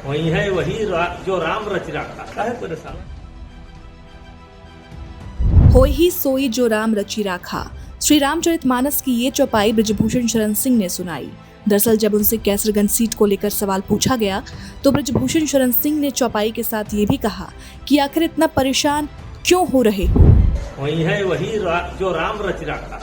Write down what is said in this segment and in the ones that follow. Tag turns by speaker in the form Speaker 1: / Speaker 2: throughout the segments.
Speaker 1: वही है वही जो राम रच रखा। काहे परेशान?
Speaker 2: होई ही सोई जो राम रचि राखा। श्री रामचरितमानस की ये चौपाई बृजभूषण शरण सिंह ने सुनाई। दरअसल जब उनसे कैसरगंज सीट को लेकर सवाल पूछा गया तो बृजभूषण शरण सिंह ने चौपाई के साथ ये भी कहा कि आखिर इतना परेशान क्यों हो रहे हो।
Speaker 1: वही है वही जो राम रच रखा।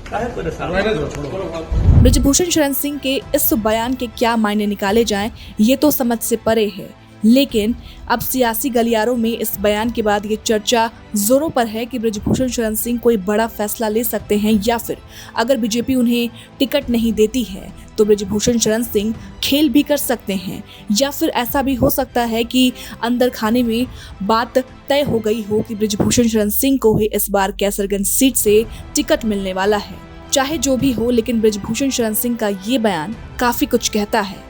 Speaker 1: काहे परेशान?
Speaker 2: बृजभूषण शरण सिंह के इस बयान के क्या मायने निकाले जाएं, ये तो समझ से परे है। लेकिन अब सियासी गलियारों में इस बयान के बाद ये चर्चा जोरों पर है कि बृजभूषण शरण सिंह कोई बड़ा फैसला ले सकते हैं या फिर अगर बीजेपी उन्हें टिकट नहीं देती है तो बृजभूषण शरण सिंह खेल भी कर सकते हैं, या फिर ऐसा भी हो सकता है कि अंदर खाने में बात तय हो गई हो कि बृजभूषण शरण सिंह को ही इस बार कैसरगंज सीट से टिकट मिलने वाला है। चाहे जो भी हो, लेकिन बृजभूषण शरण सिंह का ये बयान काफी कुछ कहता है।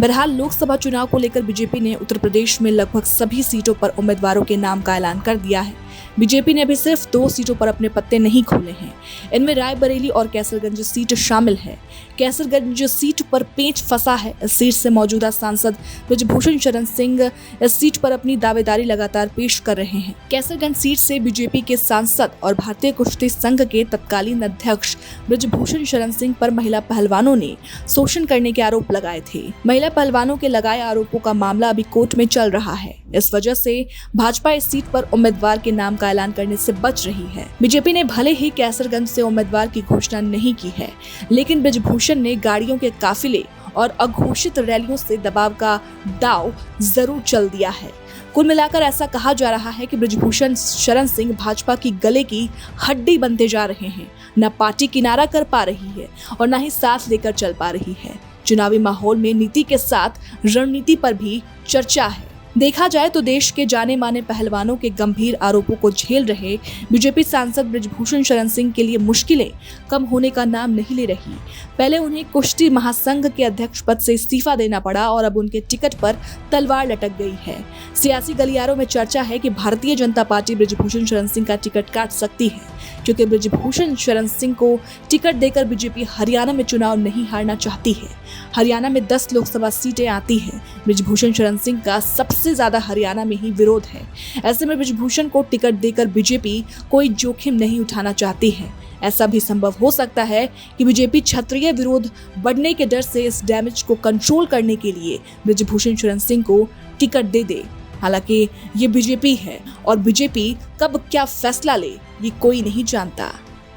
Speaker 2: बहरहाल लोकसभा चुनाव को लेकर बीजेपी ने उत्तर प्रदेश में लगभग सभी सीटों पर उम्मीदवारों के नाम का ऐलान कर दिया है। बीजेपी ने अभी सिर्फ 2 सीटों पर अपने पत्ते नहीं खोले हैं। इनमें रायबरेली और कैसरगंज सीट शामिल है। कैसरगंज सीट पर पेंच फंसा है। इस सीट से मौजूदा सांसद बृजभूषण शरण सिंह इस सीट पर अपनी दावेदारी लगातार पेश कर रहे हैं। कैसरगंज सीट से बीजेपी के सांसद और भारतीय कुश्ती संघ के तत्कालीन अध्यक्ष बृजभूषण शरण सिंह पर महिला पहलवानों ने शोषण करने के आरोप लगाए थे। महिला पहलवानों के लगाए आरोपों का मामला अभी कोर्ट में चल रहा है। इस वजह से भाजपा इस सीट पर उम्मीदवार के नाम का ऐलान करने से बच रही है। बीजेपी ने भले ही कैसरगंज से उम्मीदवार की घोषणा नहीं की है, लेकिन बृजभूषण ने गाड़ियों के काफिले और अघोषित रैलियों से दबाव का दाव जरूर चल दिया है। कुल मिलाकर ऐसा कहा जा रहा है कि बृजभूषण शरण सिंह भाजपा की गले की हड्डी बनते जा रहे हैं। न पार्टी किनारा कर पा रही है और न ही साथ लेकर चल पा रही है। चुनावी माहौल में नीति के साथ रणनीति पर भी चर्चा है। देखा जाए तो देश के जाने माने पहलवानों के गंभीर आरोपों को झेल रहे बीजेपी सांसद बृजभूषण शरण सिंह के लिए मुश्किलें कम होने का नाम नहीं ले रही। पहले उन्हें कुश्ती महासंघ के अध्यक्ष पद से इस्तीफा देना पड़ा और अब उनके टिकट पर तलवार लटक गई है। सियासी गलियारों में चर्चा है कि भारतीय जनता पार्टी बृजभूषण शरण सिंह का टिकट काट सकती है, क्योंकि बृजभूषण शरण सिंह को टिकट देकर बीजेपी हरियाणा में चुनाव नहीं हारना चाहती है। हरियाणा में 10 लोकसभा सीटें आती हैं। बृजभूषण शरण सिंह का सबसे ज्यादा हरियाणा में ही विरोध है। ऐसे में बृजभूषण को टिकट देकर बीजेपी कोई जोखिम नहीं उठाना चाहती है। ऐसा भी संभव हो सकता है कि बीजेपी क्षत्रिय विरोध बढ़ने के डर से इस डैमेज को कंट्रोल करने के लिए बृजभूषण शरण सिंह को टिकट दे दे। हालांकि ये बीजेपी है और बीजेपी कब क्या फैसला ले ये कोई नहीं जानता।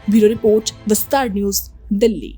Speaker 2: ब्यूरो रिपोर्ट, विस्तार न्यूज, दिल्ली।